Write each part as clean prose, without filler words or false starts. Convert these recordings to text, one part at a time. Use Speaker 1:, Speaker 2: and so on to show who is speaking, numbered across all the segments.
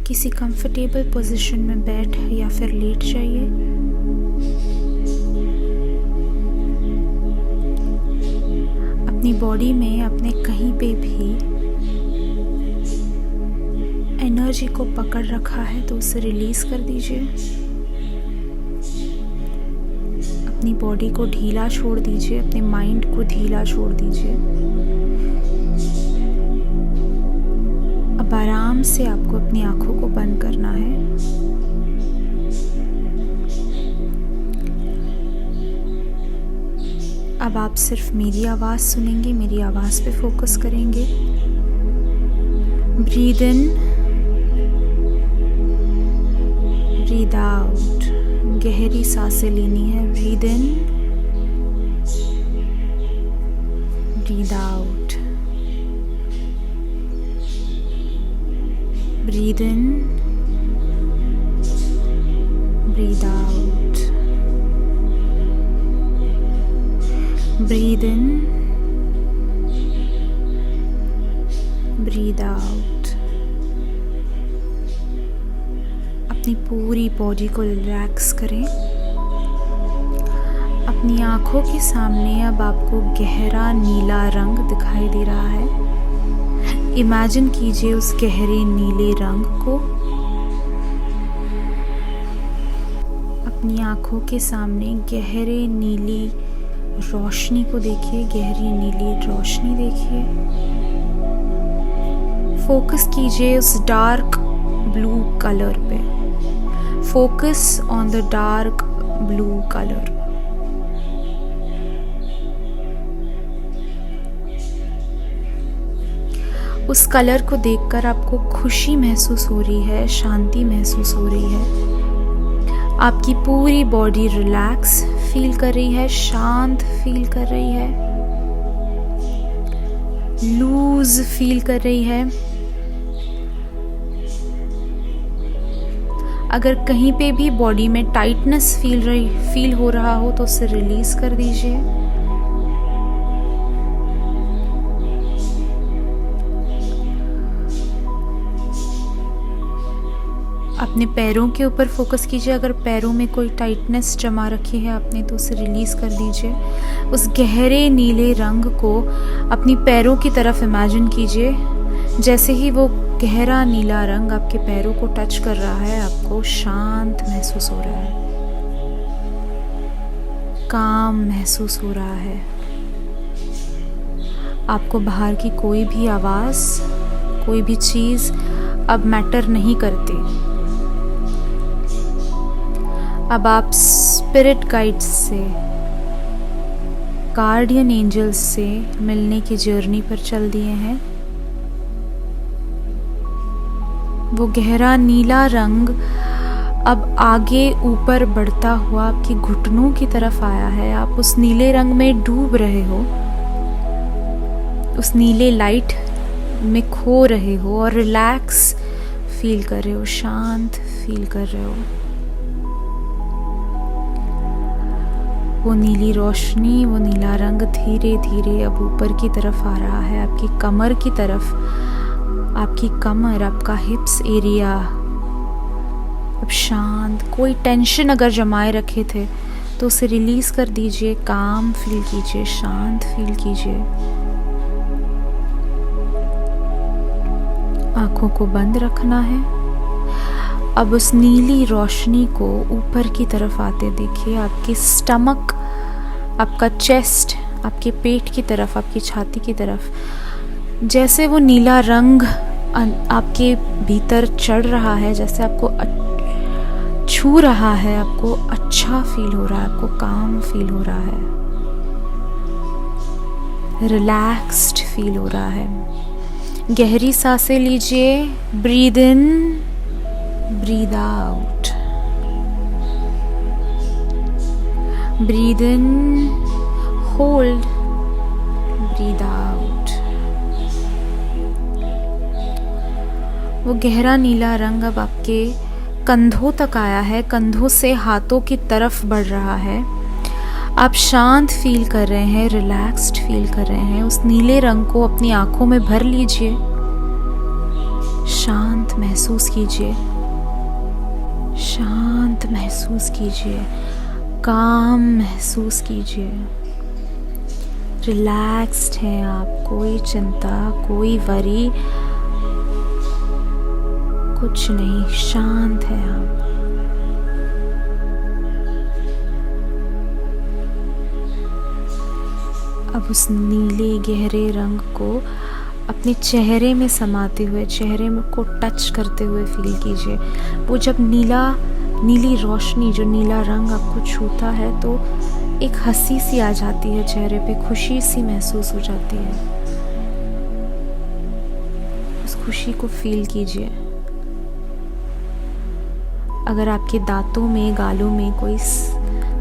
Speaker 1: किसी comfortable position में बैठ या फिर लेट जाइए। अपनी बॉडी में अपने कहीं पे भी एनर्जी को पकड़ रखा है तो उसे रिलीज कर दीजिए। अपनी बॉडी को ढीला छोड़ दीजिए, अपने माइंड को ढीला छोड़ दीजिए। अब आराम से आपको अपनी आंखों को बंद करना है। अब आप सिर्फ मेरी आवाज़ सुनेंगे, मेरी आवाज़ पे फोकस करेंगे। Breathe in, breathe out. गहरी सांसें लेनी है। Breathe in, breathe out. Breathe in, breathe out. Breathe in, breathe out. अपनी पूरी बॉडी को रिलैक्स करें। अपनी आंखों के सामने अब आपको गहरा नीला रंग दिखाई दे रहा है। इमेजिन कीजिए उस गहरे नीले रंग को। अपनी आंखों के सामने गहरे नीली रोशनी को देखिए, गहरी नीली रोशनी देखिए। फोकस कीजिए उस डार्क ब्लू कलर पे। Focus on the dark blue colour. उस कलर को देखकर आपको खुशी महसूस हो रही है, शांति महसूस हो रही है। आपकी पूरी बॉडी रिलैक्स फील कर रही है, शांत फील कर रही है, लूज फील कर रही है। अगर कहीं पे भी बॉडी में टाइटनेस फील हो रहा हो तो उसे रिलीज कर दीजिए। अपने पैरों के ऊपर फोकस कीजिए। अगर पैरों में कोई टाइटनेस जमा रखी है आपने तो उसे रिलीज कर दीजिए। उस गहरे नीले रंग को अपनी पैरों की तरफ इमेजिन कीजिए। जैसे ही वो गहरा नीला रंग आपके पैरों को टच कर रहा है, आपको शांत महसूस हो रहा है, काम महसूस हो रहा है। आपको बाहर की कोई भी आवाज, कोई भी चीज अब मैटर नहीं करती। अब आप स्पिरिट गाइड्स से, गार्डियन एंजल्स से मिलने की जर्नी पर चल दिए हैं। वो गहरा नीला रंग अब आगे ऊपर बढ़ता हुआ आपके घुटनों की तरफ आया है। आप उस नीले रंग में डूब रहे हो, उस नीले लाइट में खो रहे हो और रिलैक्स फील कर रहे हो, शांत फील कर रहे हो। वो नीली रोशनी, वो नीला रंग धीरे धीरे अब ऊपर की तरफ आ रहा है, आपकी कमर की तरफ। आपकी कमर, आपका हिप्स एरिया अब शांत। कोई टेंशन अगर जमाए रखे थे तो उसे रिलीज कर दीजिए, काम फील कीजिए, शांत फील कीजिए। आंखों को बंद रखना है। अब उस नीली रोशनी को ऊपर की तरफ आते देखिए, आपके स्टमक, आपका चेस्ट, आपके पेट की तरफ, आपकी छाती की तरफ। जैसे वो नीला रंग आपके भीतर चढ़ रहा है, जैसे आपको छू रहा है, आपको अच्छा फील हो रहा है, आपको काम फील हो रहा है, रिलैक्स्ड फील हो रहा है। गहरी सांसें लीजिए। Breathe in, breathe out. Breathe in, hold, breathe out. वो गहरा नीला रंग अब आपके कंधों तक आया है, कंधों से हाथों की तरफ बढ़ रहा है। आप शांत फील कर रहे हैं, रिलैक्स्ड फील कर रहे हैं। उस नीले रंग को अपनी आंखों में भर लीजिए, शांत महसूस कीजिए, शांत महसूस कीजिए, काम महसूस कीजिए। रिलैक्स्ड हैं आप, कोई चिंता, कोई वरी कुछ नहीं, शांत हैं आप। अब उस नीले गहरे रंग को अपने चेहरे में समाते हुए, चेहरे में को टच करते हुए फील कीजिए। वो जब नीली रोशनी, जो नीला रंग आपको छूता है तो एक हंसी सी आ जाती है चेहरे पे, खुशी सी महसूस हो जाती है। उस खुशी को फील कीजिए। अगर आपके दांतों में, गालों में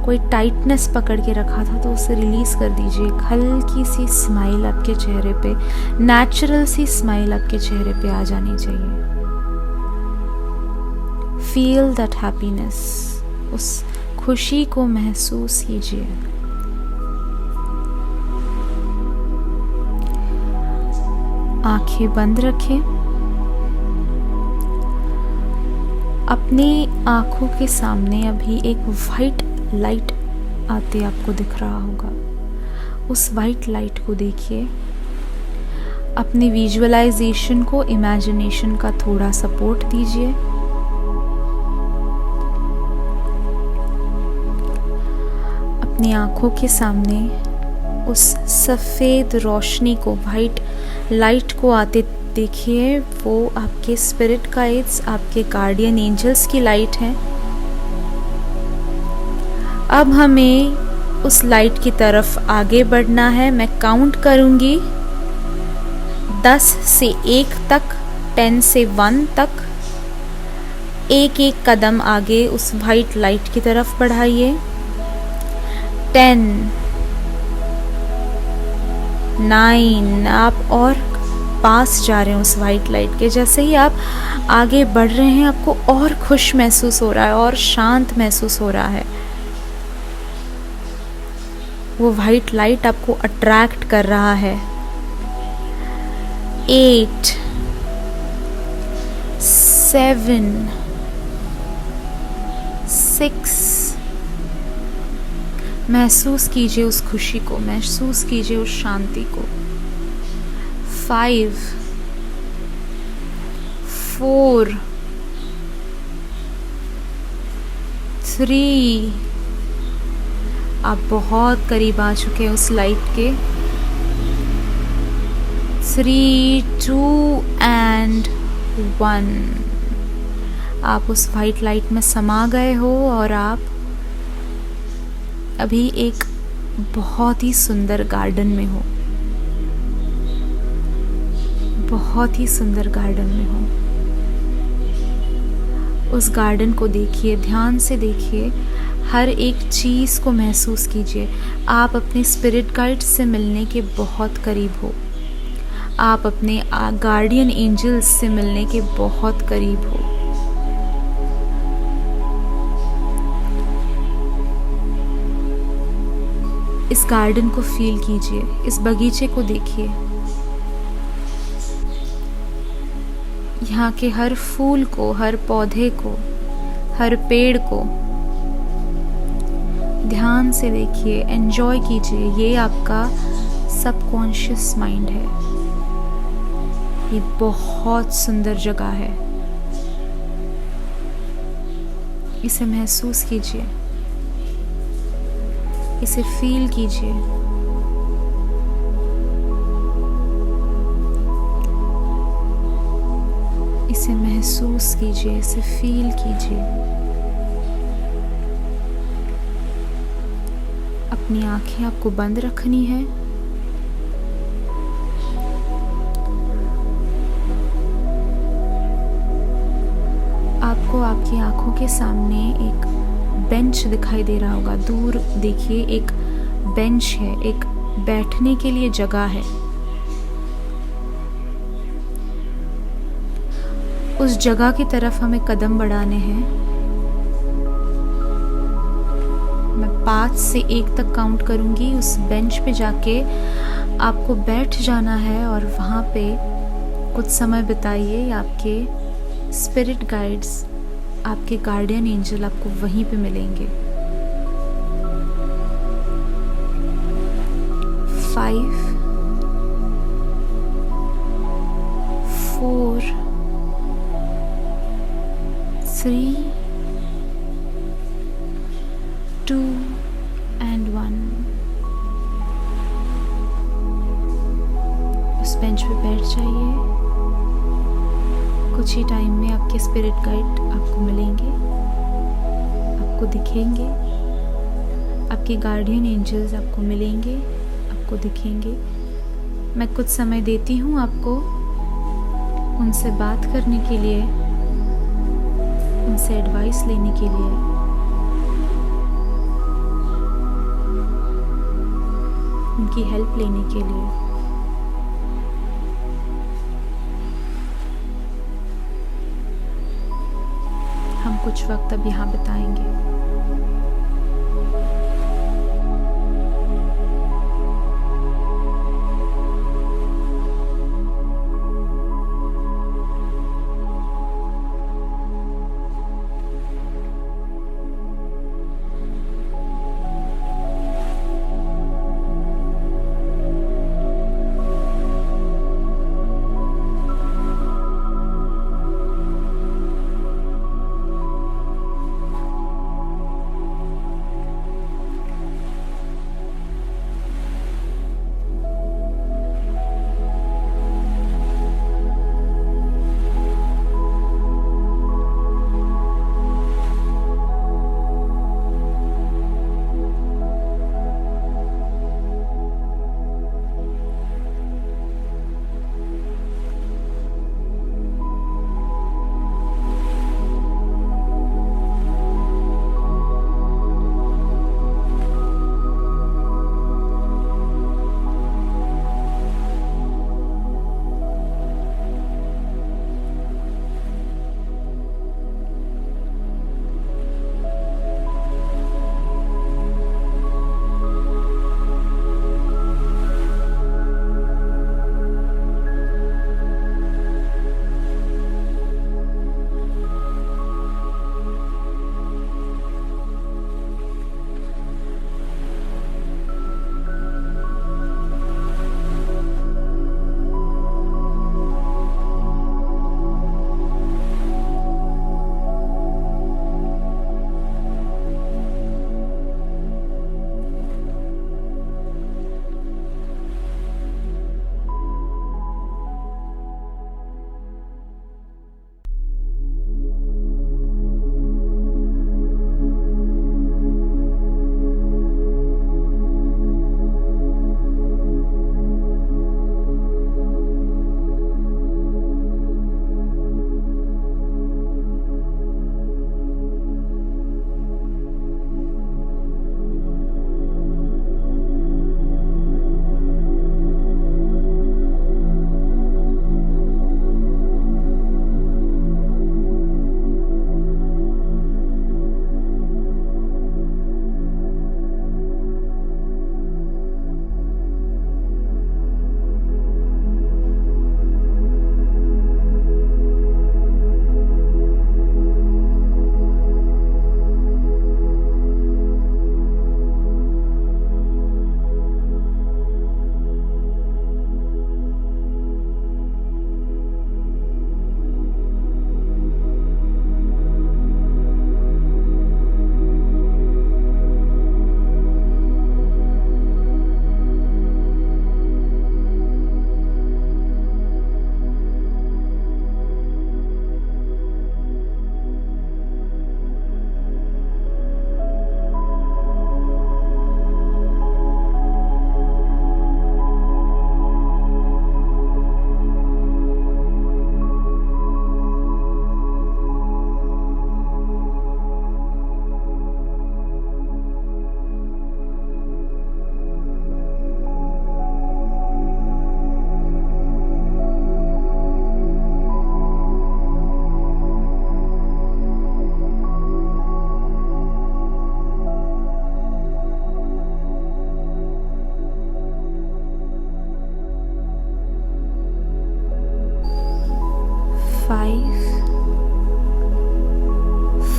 Speaker 1: कोई टाइटनेस पकड़ के रखा था तो उसे रिलीज कर दीजिए। एक हल्की सी स्माइल आपके चेहरे पे, नेचुरल सी स्माइल आपके चेहरे पे आ जानी चाहिए। फील दैट हैप्पीनेस, उस खुशी को महसूस कीजिए। आंखें बंद रखें। अपनी आंखों के सामने अभी एक वाइट लाइट आते आपको दिख रहा होगा। उस वाइट लाइट को देखिए। अपनी विजुअलाइजेशन को इमेजिनेशन का थोड़ा सपोर्ट दीजिए। अपनी आंखों के सामने उस सफ़ेद रोशनी को, वाइट लाइट को आते देखिए। वो आपके स्पिरिट गाइड्स, आपके गार्डियन एंजल्स की लाइट है। अब हमें उस लाइट की तरफ आगे बढ़ना है। मैं काउंट करूंगी 10 से 1 तक, 10 से 1 तक। एक एक कदम आगे उस वाइट लाइट की तरफ बढ़ाइए। 10, 9, आप और पास जा रहे हैं उस वाइट लाइट के। जैसे ही आप आगे बढ़ रहे हैं आपको और खुश महसूस हो रहा है और शांत महसूस हो रहा है। वो वाइट लाइट आपको अट्रैक्ट कर रहा है। 8, 7, 6, महसूस कीजिए उस खुशी को, महसूस कीजिए उस शांति को। 5, 4, 3, आप बहुत करीब आ चुके हैं उस लाइट के। 3, 2 and 1, आप उस वाइट लाइट में समा गए हो और आप अभी एक बहुत ही सुंदर गार्डन में हो, बहुत ही सुंदर गार्डन में हो। उस गार्डन को देखिए, ध्यान से देखिए, हर एक चीज़ को महसूस कीजिए। आप अपने स्पिरिट गाइड से मिलने के बहुत करीब हो। आप अपने गार्डियन एंजल्स से मिलने के बहुत करीब हो। इस गार्डन को फील कीजिए, इस बगीचे को देखिए। यहाँ के हर फूल को, हर पौधे को, हर पेड़ को ध्यान से देखिए, एंजॉय कीजिए। ये आपका सबकॉन्शियस माइंड है। ये बहुत सुंदर जगह है, इसे महसूस कीजिए, इसे फील कीजिए। इसे महसूस कीजिए, इसे फील कीजिए। अपनी आंखें आपको बंद रखनी है। आपको आपकी आंखों के सामने एक बेंच दिखाई दे रहा होगा। दूर देखिए, एक बेंच है, एक बैठने के लिए जगह है। उस जगह की तरफ हमें कदम बढ़ाने हैं। मैं 5 से 1 तक काउंट करूंगी। उस बेंच पे जाके आपको बैठ जाना है और वहाँ पे कुछ समय बिताइए, आपके स्पिरिट गाइड्स, आपके गार्डियन एंजल आपको वहीं पे मिलेंगे। 5 4 3 2 and 1। उस बेंच पे बैठ जाइए। कुछ ही टाइम में आपके स्पिरिट गाइड आपको मिलेंगे, आपको दिखेंगे। आपके गार्डियन एंजल्स आपको मिलेंगे, आपको दिखेंगे। मैं कुछ समय देती हूँ आपको उनसे बात करने के लिए, उनसे एडवाइस लेने के लिए। उनकी हेल्प लेने के लिए। हम कुछ वक्त अब यहाँ बिताएंगे।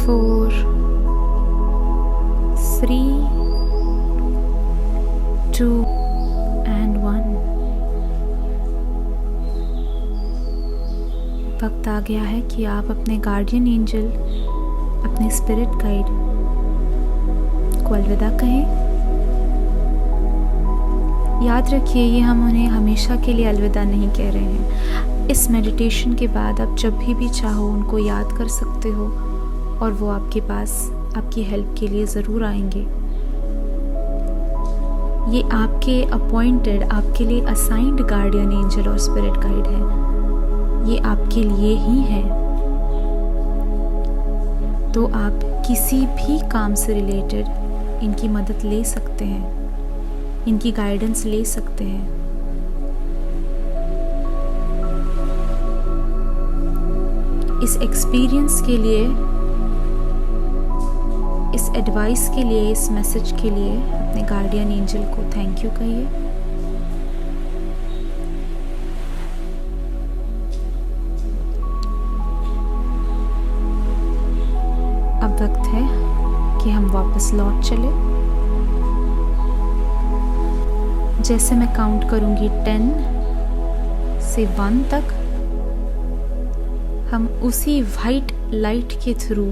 Speaker 1: 4 3 2 and 1। वक्त आ गया है कि आप अपने गार्डियन एंजल, अपने स्पिरिट गाइड को अलविदा कहें। याद रखिए, ये हम उन्हें हमेशा के लिए अलविदा नहीं कह रहे हैं। इस मेडिटेशन के बाद आप जब भी चाहो उनको याद कर सकते हो और वो आपके पास आपकी हेल्प के लिए ज़रूर आएंगे। ये आपके अपॉइंटेड, आपके लिए असाइंड गार्डियन एंजल और स्पिरिट गाइड है। ये आपके लिए ही है। तो आप किसी भी काम से रिलेटेड इनकी मदद ले सकते हैं, इनकी गाइडेंस ले सकते हैं। इस एक्सपीरियंस के लिए, इस एडवाइस के लिए, इस मैसेज के लिए अपने गार्डियन एंजल को थैंक यू कहिए। अब वक्त है कि हम वापस लौट चले। जैसे मैं काउंट करूंगी 10 से 1 तक, हम उसी वाइट लाइट के थ्रू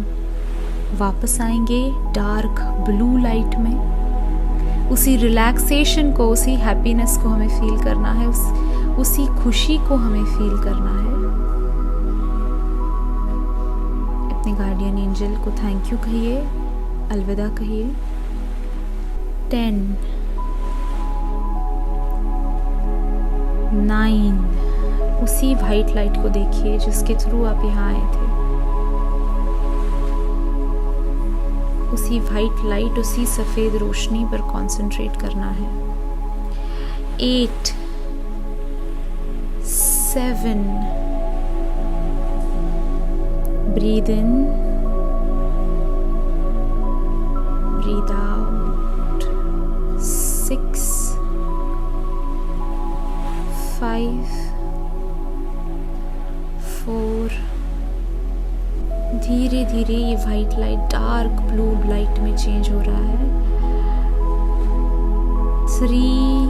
Speaker 1: वापस आएंगे डार्क ब्लू लाइट में। उसी रिलैक्सेशन को, उसी हैप्पीनेस को हमें फील करना है, उसी खुशी को हमें फील करना है। अपने गार्डियन एंजल को थैंक यू कहिए, अलविदा कहिए। 10 9, उसी वाइट लाइट को देखिए जिसके थ्रू आप यहाँ आए थे। उसी वाइट लाइट, उसी सफेद रोशनी पर कंसंट्रेट करना है। 8 7, ब्रीद इन, ब्रीद आउट। 6 5 4, धीरे धीरे ये white light dark blue light में चेंज हो रहा है। 3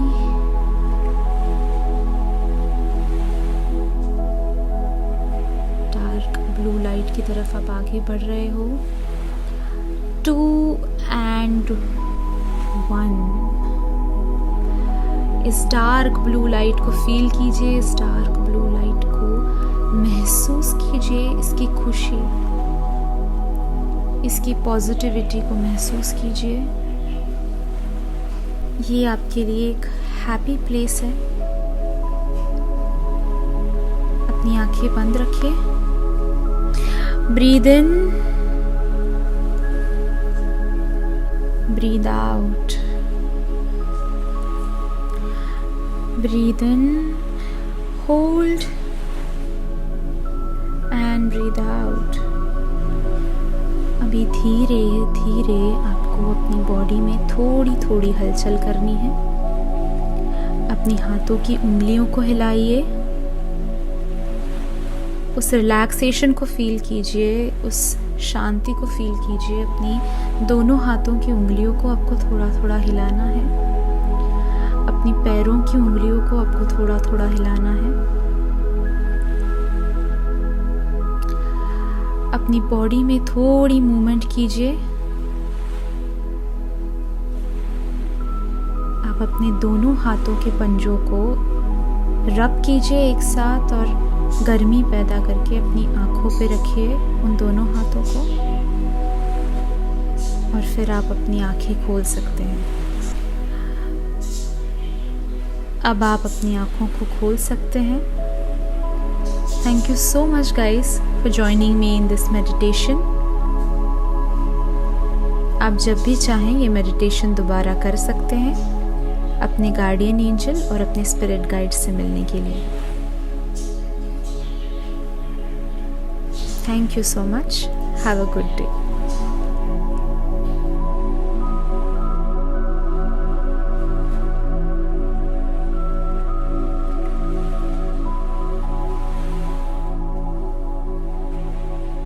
Speaker 1: डार्क ब्लू लाइट की तरफ आप आगे बढ़ रहे हो। 2 and 1, इस डार्क ब्लू लाइट को फील कीजिए, इस डार्क ब्लू लाइट को महसूस कीजिए, इसकी खुशी, इसकी पॉजिटिविटी को महसूस कीजिए। ये आपके लिए एक हैप्पी प्लेस है। अपनी आंखें बंद रखिए। Breathe in, breathe out. Breathe in, hold and breathe out. अभी धीरे धीरे आपको अपनी बॉडी में थोड़ी थोड़ी हलचल करनी है। अपनी हाथों की उंगलियों को हिलाइए, उस रिलैक्सेशन को फील कीजिए, उस शांति को फील कीजिए। अपनी दोनों हाथों की उंगलियों को आपको थोड़ा थोड़ा हिलाना है। अपनी पैरों की उंगलियों को आपको थोड़ा थोड़ा हिलाना है। अपनी बॉडी में थोड़ी मूवमेंट कीजिए। आप अपने दोनों हाथों के पंजों को रब कीजिए एक साथ और गर्मी पैदा करके अपनी आंखों पे रखिए उन दोनों हाथों को, और फिर आप अपनी आंखें खोल सकते हैं। अब आप अपनी आंखों को खोल सकते हैं। Thank you so much guys for joining me in this meditation. आप जब भी चाहें ये मेडिटेशन दोबारा कर सकते हैं अपने गार्डियन एंजल और अपने स्पिरिट गाइड से मिलने के लिए। Thank you so much. Have a good day.